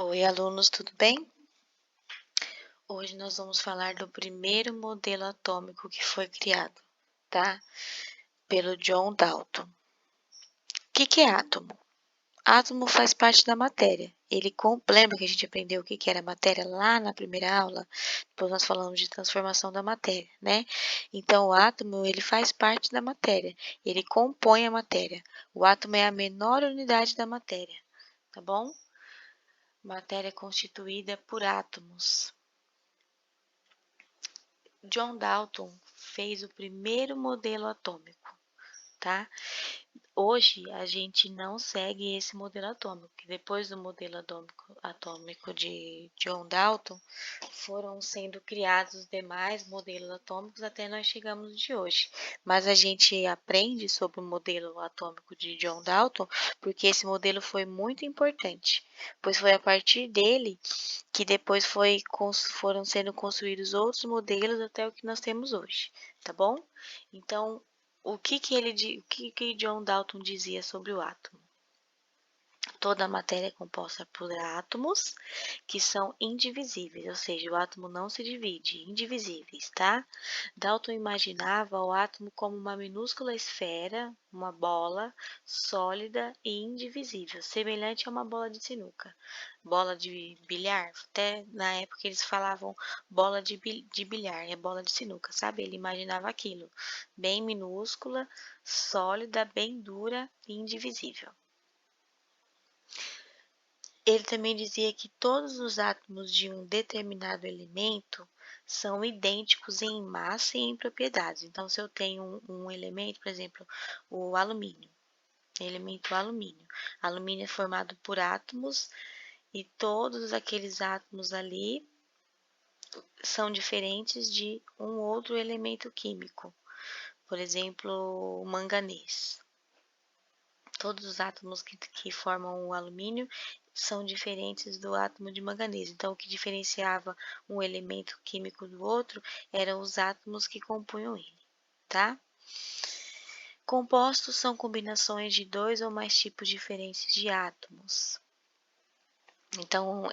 Oi, alunos, tudo bem? Hoje nós vamos falar do primeiro modelo atômico que foi criado, tá? Pelo John Dalton. O que é átomo? Átomo faz parte da matéria. Lembra que a gente aprendeu o que era matéria lá na primeira aula? Depois nós falamos de transformação da matéria, né? Então, o átomo, ele faz parte da matéria. Ele compõe a matéria. O átomo é a menor unidade da matéria, tá bom? Matéria constituída por átomos. John Dalton fez o primeiro modelo atômico, tá? Hoje a gente não segue esse modelo atômico, que depois do modelo atômico de John Dalton foram sendo criados os demais modelos atômicos até nós chegamos de hoje. Mas a gente aprende sobre o modelo atômico de John Dalton porque esse modelo foi muito importante, pois foi a partir dele que depois foram sendo construídos outros modelos até o que nós temos hoje, tá bom? Então, o que John Dalton dizia sobre o átomo? Toda a matéria é composta por átomos que são indivisíveis, ou seja, o átomo não se divide, indivisíveis, tá? Dalton imaginava o átomo como uma minúscula esfera, uma bola sólida e indivisível, semelhante a uma bola de sinuca, bola de bilhar. Até na época eles falavam bola de bilhar, é bola de sinuca, sabe? Ele imaginava aquilo, bem minúscula, sólida, bem dura e indivisível. Ele também dizia que todos os átomos de um determinado elemento são idênticos em massa e em propriedades. Então, se eu tenho um elemento, por exemplo, o alumínio, elemento alumínio. Alumínio é formado por átomos e todos aqueles átomos ali são diferentes de um outro elemento químico. Por exemplo, o manganês. Todos os átomos que formam o alumínio são diferentes do átomo de manganês. Então, o que diferenciava um elemento químico do outro eram os átomos que compunham ele, tá? Compostos são combinações de dois ou mais tipos diferentes de átomos. Então,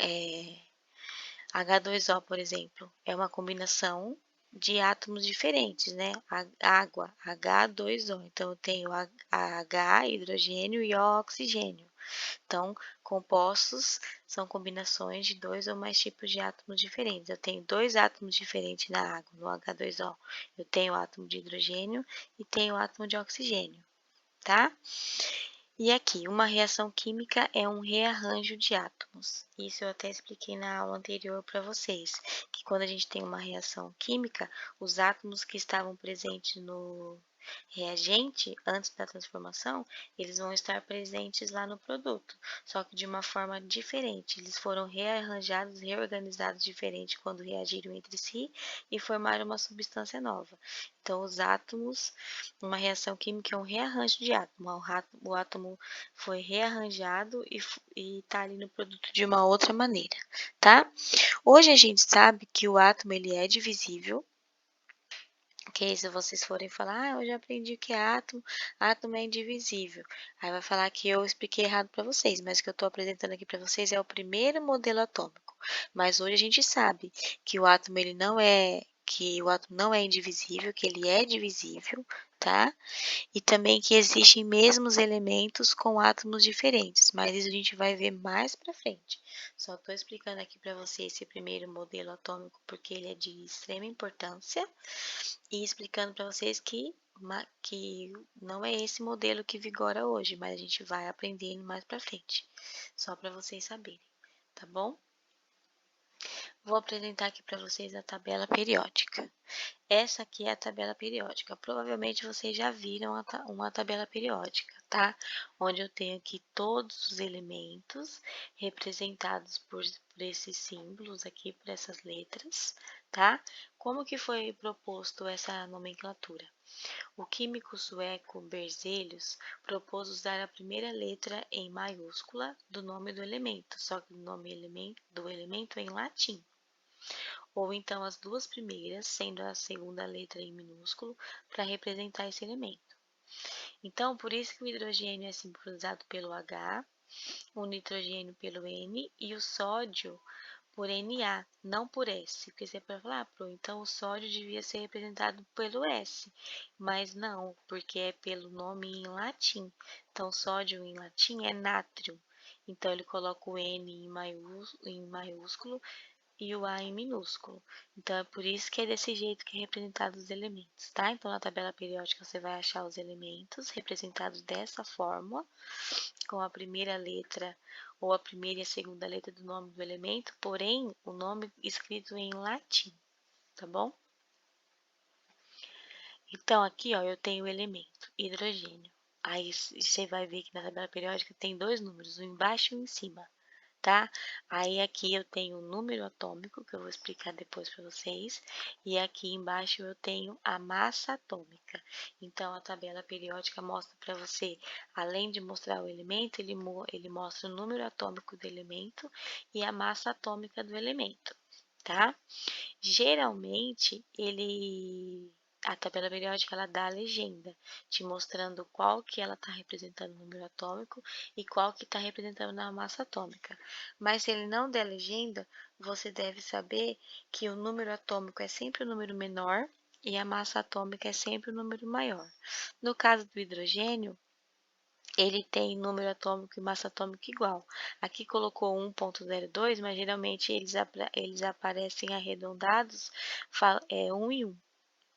H2O, por exemplo, é uma combinação de átomos diferentes, né? Água, H2O. Então, eu tenho H, hidrogênio, e O, oxigênio. Então, compostos são combinações de dois ou mais tipos de átomos diferentes. Eu tenho dois átomos diferentes na água, no H2O. Eu tenho o átomo de hidrogênio e tenho o átomo de oxigênio, tá? E aqui, uma reação química é um rearranjo de átomos. Isso eu até expliquei na aula anterior para vocês, que quando a gente tem uma reação química, os átomos que estavam presentes no reagente antes da transformação, eles vão estar presentes lá no produto, só que de uma forma diferente. Eles foram rearranjados, reorganizados diferente quando reagiram entre si e formaram uma substância nova. Então, os átomos, uma reação química é um rearranjo de átomo. O átomo foi rearranjado e está ali no produto de uma outra maneira, tá? Hoje a gente sabe que o átomo ele é divisível. Que se vocês forem falar, eu já aprendi que átomo é indivisível. Aí vai falar que eu expliquei errado para vocês, mas o que eu estou apresentando aqui para vocês é o primeiro modelo atômico. Mas hoje a gente sabe que o átomo não é indivisível, que ele é divisível, tá? E também que existem mesmos elementos com átomos diferentes, mas isso a gente vai ver mais para frente. Só estou explicando aqui para vocês esse primeiro modelo atômico porque ele é de extrema importância e explicando para vocês que não é esse modelo que vigora hoje, mas a gente vai aprendendo mais para frente, só para vocês saberem, tá bom? Vou apresentar aqui para vocês a tabela periódica. Essa aqui é a tabela periódica. Provavelmente vocês já viram uma tabela periódica, tá? Onde eu tenho aqui todos os elementos representados por esses símbolos aqui, por essas letras, tá? Como que foi proposto essa nomenclatura? O químico sueco Berzelius propôs usar a primeira letra em maiúscula do nome do elemento, só que o nome do elemento é em latim. Ou então as duas primeiras, sendo a segunda letra em minúsculo, para representar esse elemento. Então, por isso que o hidrogênio é simbolizado pelo H o nitrogênio pelo N e o sódio por Na, não por S. Porque você pode falar, então o sódio devia ser representado pelo S. Mas não, porque é pelo nome em latim. Então, sódio em latim é nátrio. Então, ele coloca o N em maiúsculo e o A em minúsculo. Então, é por isso que é desse jeito que é representado os elementos, tá? Então, na tabela periódica, você vai achar os elementos representados dessa forma, com a primeira letra ou a primeira e a segunda letra do nome do elemento, porém, o nome escrito em latim, tá bom? Então, aqui, ó, eu tenho o elemento hidrogênio. Aí, você vai ver que na tabela periódica tem dois números, um embaixo e um em cima, tá? Aí, aqui eu tenho o número atômico, que eu vou explicar depois para vocês, e aqui embaixo eu tenho a massa atômica. Então, a tabela periódica mostra para você, além de mostrar o elemento, ele mostra o número atômico do elemento e a massa atômica do elemento, tá? Geralmente, a tabela periódica ela dá a legenda, te mostrando qual que ela está representando no número atômico e qual que está representando na massa atômica. Mas se ele não der legenda, você deve saber que o número atômico é sempre o número menor e a massa atômica é sempre o número maior. No caso do hidrogênio, ele tem número atômico e massa atômica igual. Aqui colocou 1,02, mas geralmente eles aparecem arredondados, 1 e 1.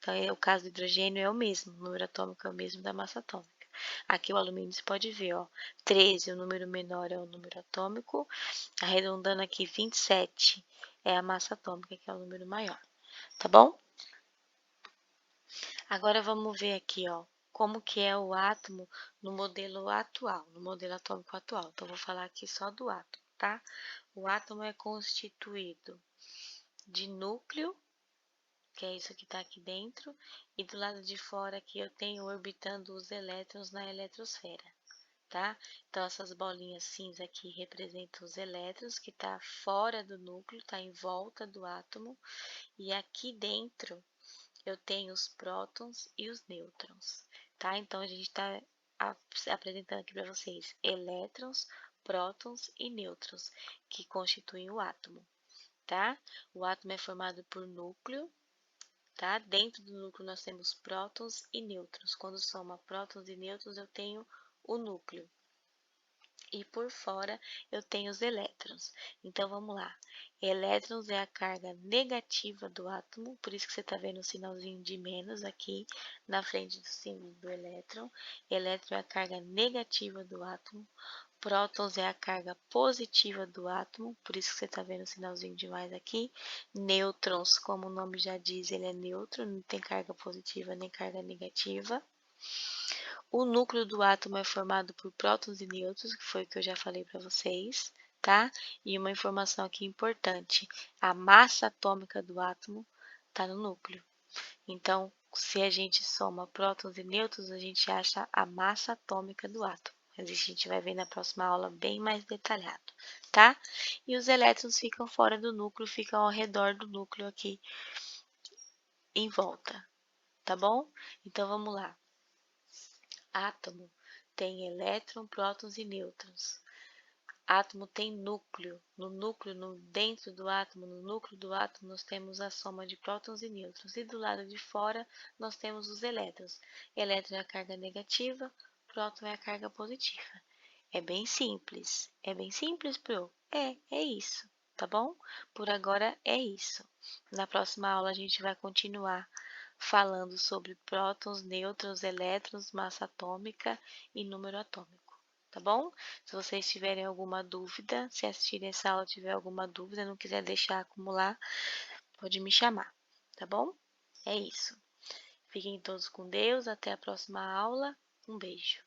Então, o caso do hidrogênio é o mesmo, o número atômico é o mesmo da massa atômica. Aqui o alumínio você pode ver, ó, 13, o número menor é o número atômico, arredondando aqui 27 é a massa atômica, que é o número maior, tá bom? Agora vamos ver aqui, ó, como que é o átomo no modelo atual, no modelo atômico atual. Então, vou falar aqui só do átomo, tá? O átomo é constituído de núcleo, que é isso que está aqui dentro, e do lado de fora aqui eu tenho orbitando os elétrons na eletrosfera, tá? Então, essas bolinhas cinza aqui representam os elétrons que está fora do núcleo, está em volta do átomo, e aqui dentro eu tenho os prótons e os nêutrons, tá? Então, a gente está apresentando aqui para vocês elétrons, prótons e nêutrons, que constituem o átomo, tá? O átomo é formado por núcleo, tá? Dentro do núcleo nós temos prótons e nêutrons. Quando soma prótons e nêutrons, eu tenho o núcleo. E por fora eu tenho os elétrons. Então vamos lá. Elétrons é a carga negativa do átomo, por isso que você está vendo o sinalzinho de menos aqui na frente do símbolo do elétron. Elétron é a carga negativa do átomo. Prótons é a carga positiva do átomo, por isso que você está vendo o sinalzinho de mais aqui. Nêutrons, como o nome já diz, ele é neutro, não tem carga positiva nem carga negativa. O núcleo do átomo é formado por prótons e nêutrons, que foi o que eu já falei para vocês, tá? E uma informação aqui importante: a massa atômica do átomo está no núcleo. Então, se a gente soma prótons e nêutrons, a gente acha a massa atômica do átomo. Mas a gente vai ver na próxima aula bem mais detalhado, tá? E os elétrons ficam fora do núcleo, ficam ao redor do núcleo aqui em volta, tá bom? Então, vamos lá. Átomo tem elétron, prótons e nêutrons. Átomo tem núcleo. No núcleo, dentro do átomo, no núcleo do átomo, nós temos a soma de prótons e nêutrons. E do lado de fora, nós temos os elétrons. Elétron é a carga negativa, próton é a carga positiva. É bem simples. É bem simples, pro? É isso, tá bom? Por agora é isso. Na próxima aula a gente vai continuar falando sobre prótons, nêutrons, elétrons, massa atômica e número atômico, tá bom? Se vocês tiverem alguma dúvida, se assistirem essa aula tiver alguma dúvida, não quiser deixar acumular, pode me chamar, tá bom? É isso. Fiquem todos com Deus, até a próxima aula. Um beijo.